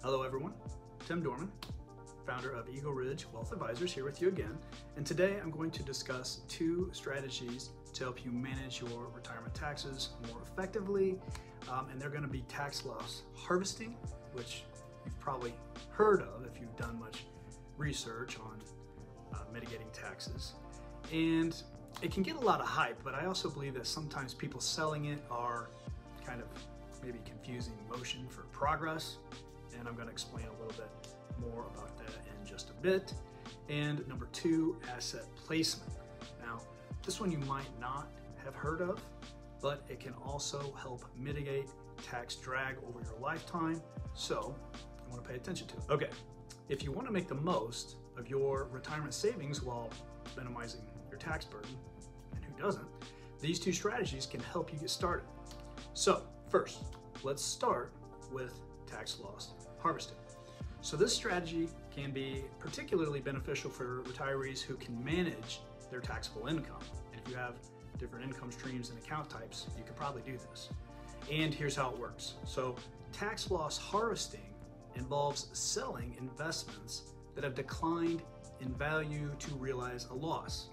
Hello everyone, Tim Dorman, founder of Eagle Ridge Wealth Advisors, here with you again. And today I'm going to discuss two strategies to help you manage your retirement taxes more effectively. And they're going to be tax loss harvesting, which you've probably heard of if you've done much research on mitigating taxes. And it can get a lot of hype, but I also believe that sometimes people selling it are kind of maybe confusing motion for progress. And I'm going to explain a little bit more about that in just a bit. And number two, asset placement. Now, this one you might not have heard of, but it can also help mitigate tax drag over your lifetime. So you want to pay attention to it. Okay, if you want to make the most of your retirement savings while minimizing your tax burden, and who doesn't, these two strategies can help you get started. So first, let's start with tax loss harvesting. So this strategy can be particularly beneficial for retirees who can manage their taxable income. And if you have different income streams and account types, you could probably do this. And here's how it works. So tax loss harvesting involves selling investments that have declined in value to realize a loss.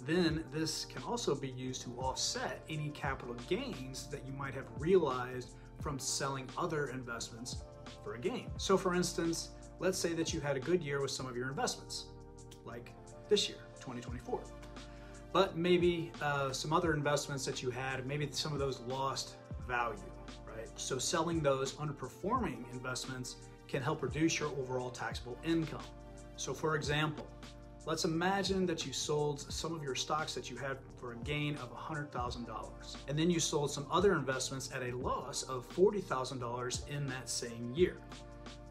Then this can also be used to offset any capital gains that you might have realized from selling other investments for a gain. So for instance, let's say that you had a good year with some of your investments, like this year, 2024. But maybe some other investments that you had, maybe some of those lost value, right? So selling those underperforming investments can help reduce your overall taxable income. So for example, let's imagine that you sold some of your stocks that you had for a gain of $100,000, and then you sold some other investments at a loss of $40,000 in that same year.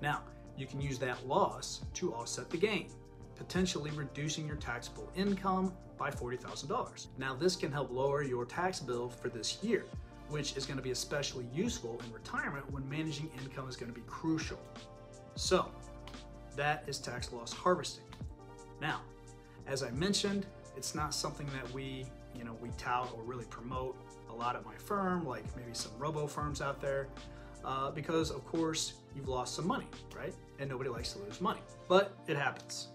Now, you can use that loss to offset the gain, potentially reducing your taxable income by $40,000. Now, this can help lower your tax bill for this year, which is going to be especially useful in retirement when managing income is going to be crucial. So, that is tax loss harvesting. Now, as I mentioned, it's not something that we tout or really promote a lot at my firm, like maybe some robo firms out there, because of course you've lost some money, right? And nobody likes to lose money, but it happens.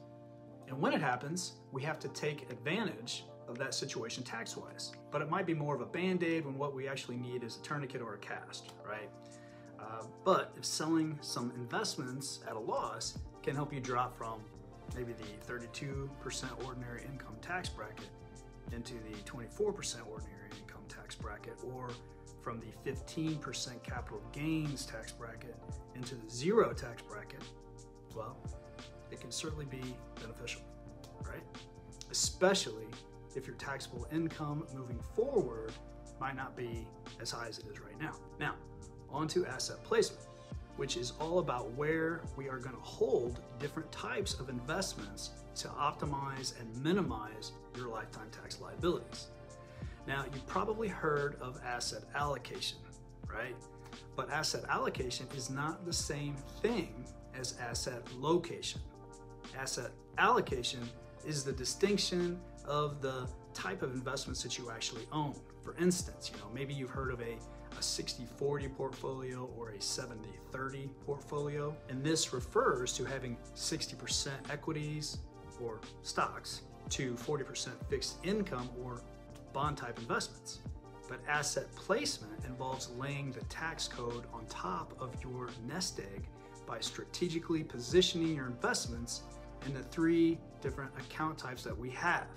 And when it happens, we have to take advantage of that situation tax-wise. But it might be more of a band-aid when what we actually need is a tourniquet or a cast, right? But if selling some investments at a loss can help you drop from maybe the 32% ordinary income tax bracket into the 24% ordinary income tax bracket, or from the 15% capital gains tax bracket into the zero tax bracket, well, it can certainly be beneficial, right? Especially if your taxable income moving forward might not be as high as it is right now. Now, on to asset placement, which is all about where we are going to hold different types of investments to optimize and minimize your lifetime tax liabilities. Now, you've probably heard of asset allocation, right? But asset allocation is not the same thing as asset location. Asset allocation is the distinction of the type of investments that you actually own. For instance, maybe you've heard of a 60-40 portfolio or a 70-30 portfolio, and this refers to having 60% equities or stocks to 40% fixed income or bond type investments. But asset placement involves laying the tax code on top of your nest egg by strategically positioning your investments in the three different account types that we have.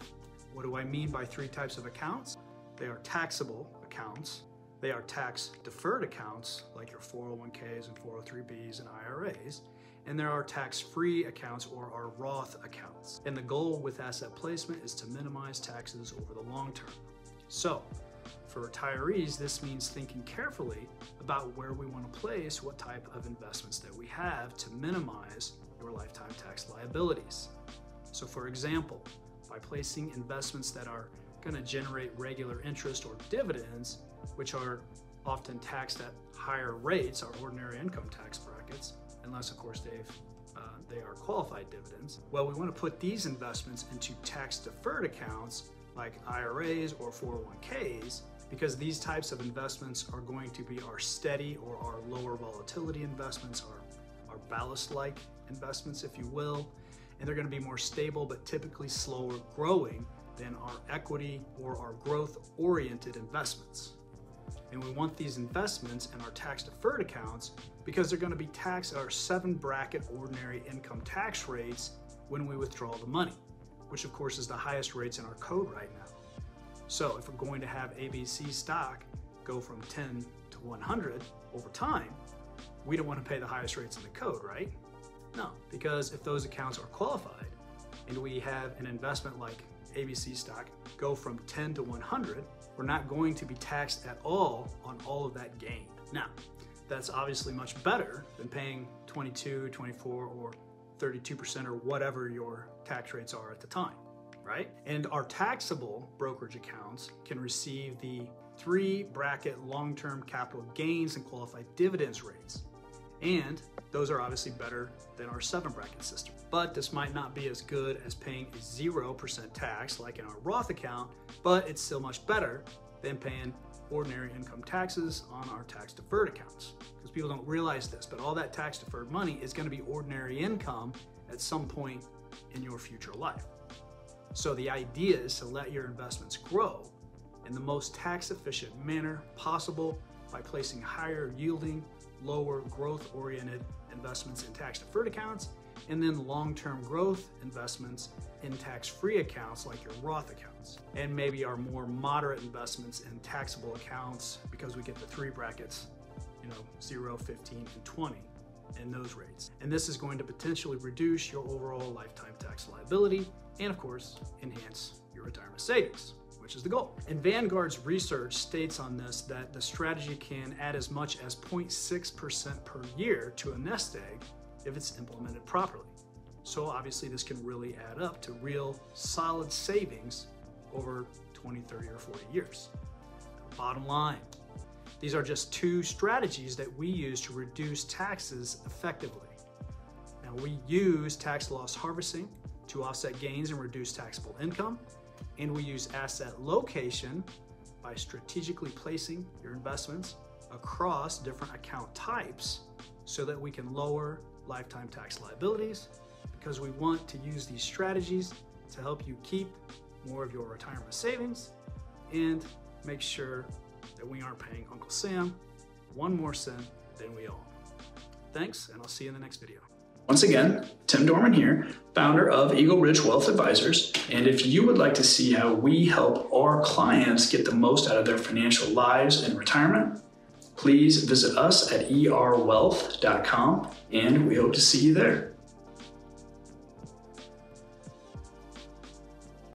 What do I mean by three types of accounts? They are taxable accounts, they are tax-deferred accounts, like your 401ks and 403bs and IRAs, and there are tax-free accounts, or our Roth accounts. And the goal with asset placement is to minimize taxes over the long term. So, for retirees, this means thinking carefully about where we want to place what type of investments that we have to minimize your lifetime tax liabilities. So for example, by placing investments that are going to generate regular interest or dividends, which are often taxed at higher rates, our ordinary income tax brackets, unless of course they are qualified dividends. Well, we want to put these investments into tax-deferred accounts like IRAs or 401ks, because these types of investments are going to be our steady or our lower volatility investments, our are ballast-like investments, if you will, and they're going to be more stable but typically slower growing than our equity or our growth-oriented investments. And we want these investments in our tax-deferred accounts because they're going to be taxed at our 7-bracket ordinary income tax rates when we withdraw the money, which of course is the highest rates in our code right now. So if we're going to have ABC stock go from 10 to 100 over time, we don't want to pay the highest rates in the code, right? No, because if those accounts are qualified and we have an investment like ABC stock go from 10 to 100, we're not going to be taxed at all on all of that gain. Now, that's obviously much better than paying 22, 24, or 32% or whatever your tax rates are at the time, right? And our taxable brokerage accounts can receive the 3-bracket long-term capital gains and qualified dividends rates. And those are obviously better than our 7-bracket system. But this might not be as good as paying a 0% tax like in our Roth account, but it's still much better than paying ordinary income taxes on our tax-deferred accounts. Because people don't realize this, but all that tax-deferred money is going to be ordinary income at some point in your future life. So the idea is to let your investments grow in the most tax-efficient manner possible by placing higher yielding, lower growth-oriented investments in tax-deferred accounts, and then long-term growth investments in tax-free accounts like your Roth accounts. And maybe our more moderate investments in taxable accounts because we get the 3 brackets, 0, 15, and 20 in those rates. And this is going to potentially reduce your overall lifetime tax liability and of course, enhance your retirement savings, which is the goal. And Vanguard's research states on this that the strategy can add as much as 0.6% per year to a nest egg if it's implemented properly. So obviously this can really add up to real solid savings over 20, 30, or 40 years. Bottom line, these are just 2 strategies that we use to reduce taxes effectively. Now we use tax loss harvesting to offset gains and reduce taxable income, and we use asset location by strategically placing your investments across different account types so that we can lower lifetime tax liabilities, because we want to use these strategies to help you keep more of your retirement savings and make sure that we aren't paying Uncle Sam 1 more cent than we owe. Thanks, and I'll see you in the next video. Once again, Tim Dorman here, founder of Eagle Ridge Wealth Advisors. And if you would like to see how we help our clients get the most out of their financial lives in retirement, please visit us at erwealth.com, and we hope to see you there.